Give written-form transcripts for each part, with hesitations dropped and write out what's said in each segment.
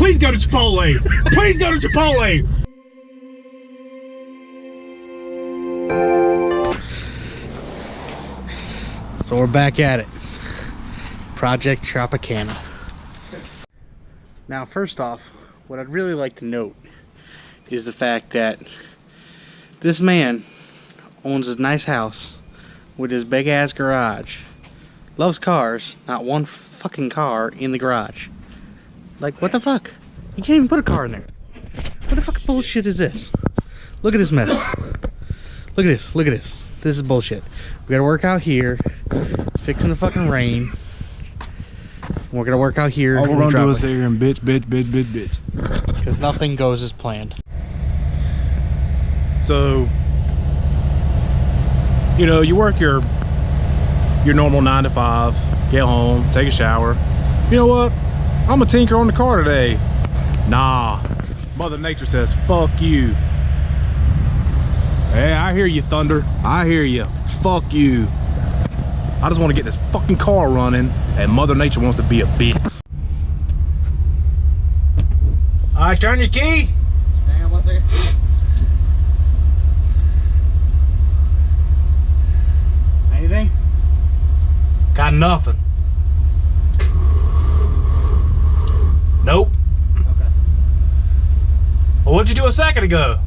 Please go to Chipotle. Please go to Chipotle. So we're back at it. Project Tropicana. Now, first off, what I'd really like to note is the fact that this man owns a nice house with his big ass garage. Loves cars, not one fucking car in the garage. Like, what the fuck? You can't even put a car in there. What the fuck bullshit is this? Look at this mess. Look at this, look at this. This is bullshit. We gotta work out here, fixing the fucking rain. We're gonna work out here. All we're gonna do is sit here and bitch. Because nothing goes as planned. So, you know, you work your normal 9 to 5, get home, take a shower. You know what? I'm gonna tinker on the car today. Nah, Mother Nature says, fuck you. Hey, I hear you, Thunder. I hear you. Fuck you. I just want to get this fucking car running, and Mother Nature wants to be a bitch. All right, turn your key. Hang on 1 second. Anything? Got nothing. Nope. Okay. Well, what'd you do a second ago?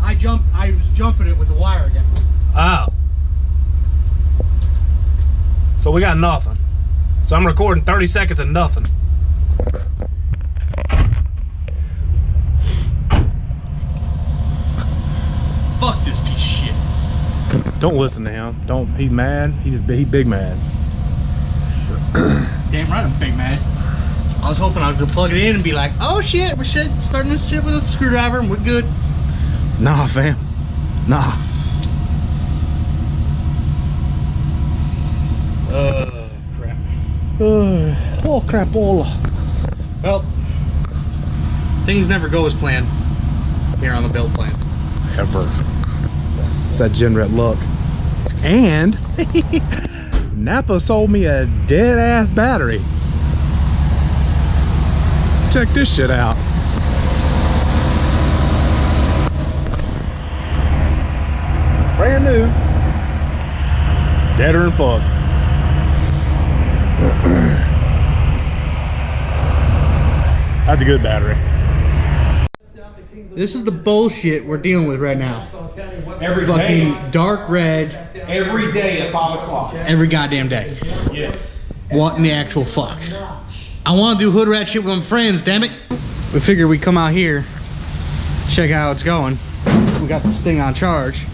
I was jumping it with the wire again. Oh. So we got nothing. So I'm recording 30 seconds of nothing. Fuck this piece of shit. Don't listen to him. Don't. He's mad. He's big mad. Damn right I'm big mad. I was hoping I was gonna plug it in and be like, oh shit, we're starting this shit with a screwdriver and we're good. Nah, fam. Nah. Crap. Oh, crapola. Well, things never go as planned here on the build plan. Ever. It's that Genret luck. And Napa sold me a dead ass battery. Check this shit out. Brand new. Deader than fuck. That's a good battery. This is the bullshit we're dealing with right now. Every Fucking day. dark red Every day at 5 o'clock. every goddamn day. Yes. What in the actual fuck? I want to do hood rat shit with my friends, damn it. We figured we'd come out here, check out how it's going. We got this thing on charge.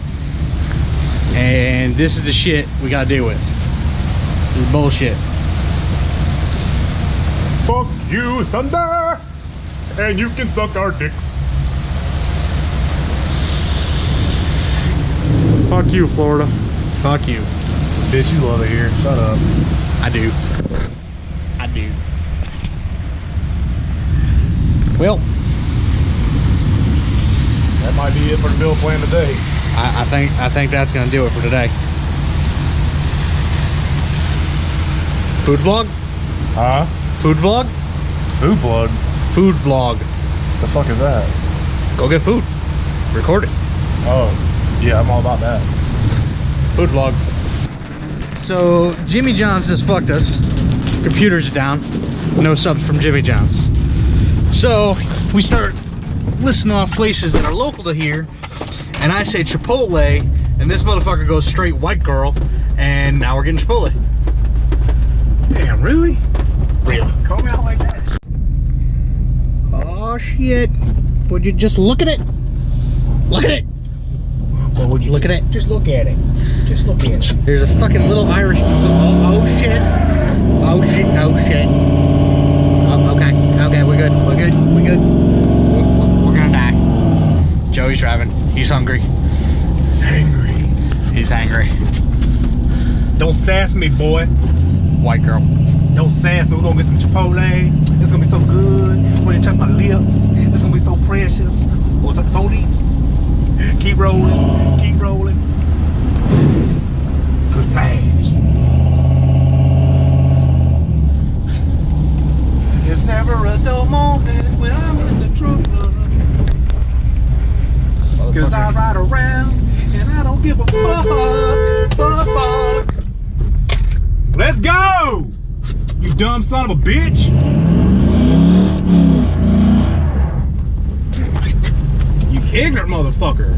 And this is the shit we gotta deal with. This is bullshit. Fuck you, Thunder! And you can suck our dicks. Fuck you, Florida. Fuck you. Bitch, you love it here. Shut up. I do. I do. Well, That might be it for the build plan today. I think that's gonna do it for today. Food vlog? Huh? Food vlog? Food plug? Food vlog. The fuck is that? Go get food. Record it. Oh, yeah, I'm all about that. Food vlog. So Jimmy John's just fucked us. Computers are down. No subs from Jimmy John's. So we start listing off places that are local to here, and I say Chipotle, and this motherfucker goes straight white girl, and now we're getting Chipotle. Damn, really? Really? Call me out like that? Oh shit. Would you just look at it? Look at it. What would you Look at it. Just look at it. Just look at it. There's a fucking little Irishman. So, oh shit. Oh shit. Oh shit. Oh, okay. Okay, we're good. We're good. We're good. We're gonna die. Joey's driving. He's hungry. Angry. He's angry. Don't sass me, boy. White girl. Don't sass me. We're gonna get some Chipotle. It's gonna be so good. When you touch my lips, it's gonna be so precious. What's up, police? Keep rolling. Keep rolling. Good plans. It's never a dull moment when I'm in the truck. Cause I ride around and I don't give a fuck. Let's go! You dumb son of a bitch! You ignorant motherfucker!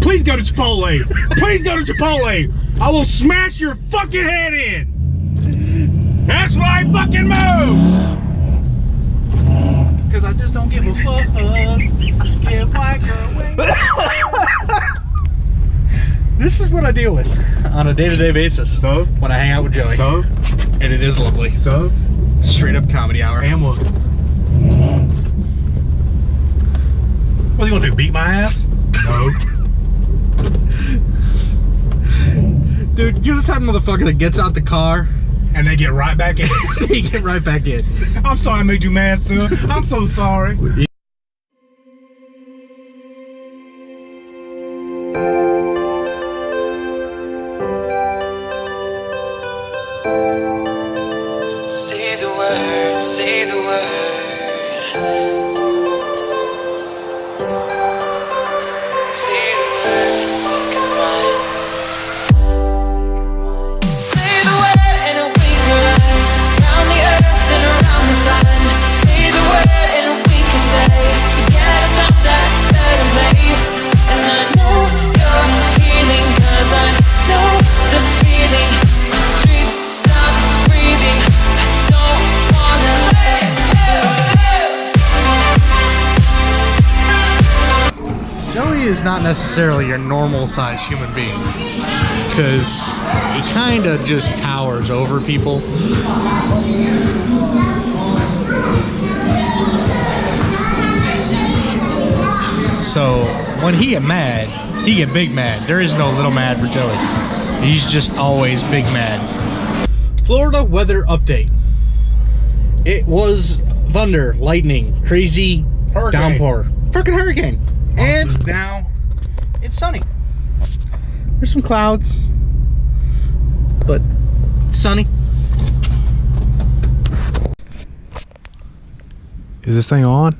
Please go to Chipotle! Please go to Chipotle! I will smash your fucking head in! That's right, fucking move! Cause I just don't give a fuck. Get white girl away. This is what I deal with on a day-to-day basis. So? When I hang out with Joey. So? And it is lovely. So? Straight up comedy hour. And what? What's he gonna do, beat my ass? No. Dude, you're the type of motherfucker that gets out the car And they get right back in. they get right back in. I'm sorry I made you mad, son. I'm so sorry. Say the word, say the word. Say the word, goodbye. Say the word and we can run around the earth and around the sun. Say the word and we can stay. Forget about that better place. And I know you're healing, cause I know the feeling. The streets stop breathing. Don't wanna Joey is not necessarily your normal sized human being, because he kind of just towers over people. So when he get mad, he get big mad. There is no little mad for Joey. He's just always big mad. Florida weather update. It was thunder, lightning, crazy Hurricane. downpour. Freaking hurricane. And now it's sunny. There's some clouds, but it's sunny. Is this thing on?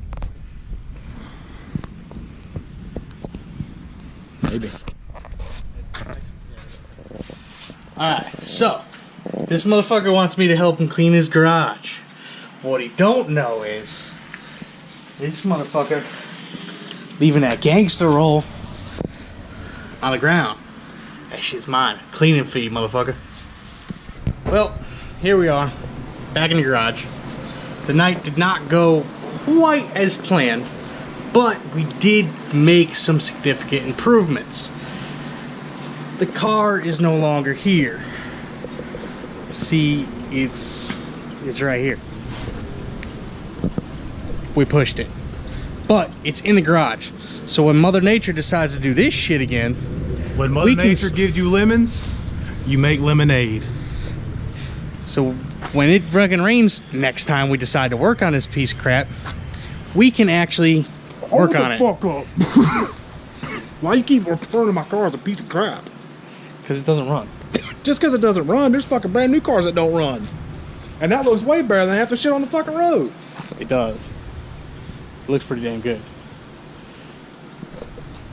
Maybe. Alright, so this motherfucker wants me to help him clean his garage. What he don't know is this motherfucker leaving that gangster roll on the ground. That shit's mine. Cleaning fee, motherfucker. Well, here we are, back in the garage. The night did not go quite as planned, but we did make some significant improvements. The car is no longer here. See, it's right here. We pushed it. But it's in the garage. So when Mother Nature decides to do this shit again, When Mother Nature gives you lemons, you make lemonade. so when it fucking rains next time we decide to work on this piece of crap, we can actually work on it. Fuck up. Why you keep referring to my car as a piece of crap? Because it doesn't run. Just because it doesn't run, there's fucking brand new cars that don't run. And that looks way better than half the shit on the fucking road. It does. It looks pretty damn good.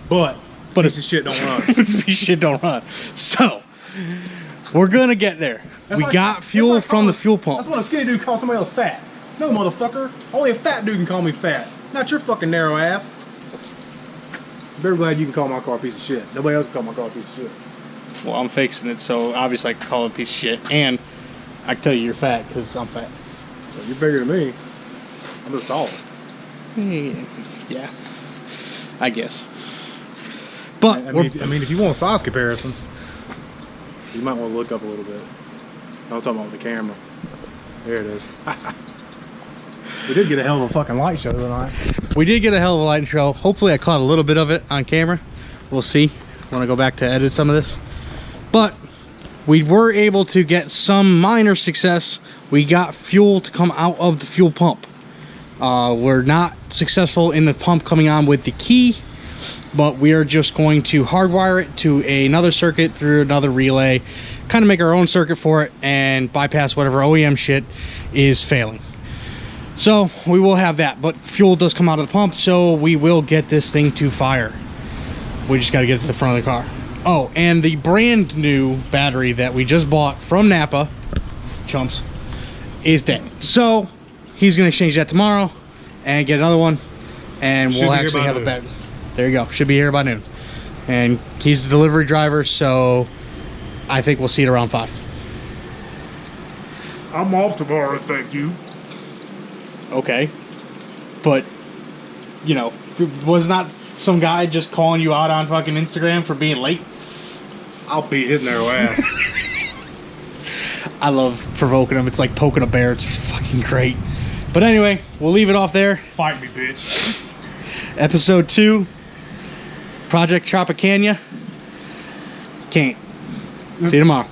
But piece of shit don't run. This piece of shit don't run. So we're gonna get there. That's we like- got fuel that's like from the calling- fuel pump. That's when a skinny dude calls somebody else fat. No, motherfucker. Only a fat dude can call me fat. Not your fucking narrow ass. Very glad you can call my car a piece of shit. Nobody else can call my car a piece of shit. Well, I'm fixing it, so obviously I can call it a piece of shit. And I can tell you you're fat because I'm fat. So you're bigger than me. I'm just taller. Yeah, I guess. But I mean, if you want a size comparison, you might want to look up a little bit. I'm talking about the camera. There it is. We did get a hell of a fucking light show tonight. we did get a hell of a lighting show. Hopefully I caught a little bit of it on camera. We'll see when I go back to edit some of this. But we were able to get some minor success. We got fuel to come out of the fuel pump. We're not successful in the pump coming on with the key, but we are just going to hardwire it to another circuit through another relay, kind of make our own circuit for it and bypass whatever OEM shit is failing. So we will have that, but fuel does come out of the pump, so we will get this thing to fire. We just got to get it to the front of the car. Oh, and the brand new battery that we just bought from Napa, chumps, is dead. So he's gonna exchange that tomorrow and get another one, and we'll actually have a battery. There you go. Should be here by noon. And he's the delivery driver, so I think we'll see it around 5. I'm off tomorrow, thank you. Okay, but you know, was not some guy just calling you out on fucking Instagram for being late? I'll beat his narrow ass. I love provoking him. It's like poking a bear. It's fucking great. But anyway, we'll leave it off there. Fight me, bitch. Episode 2, Project Tropicanya. Can't. See you tomorrow.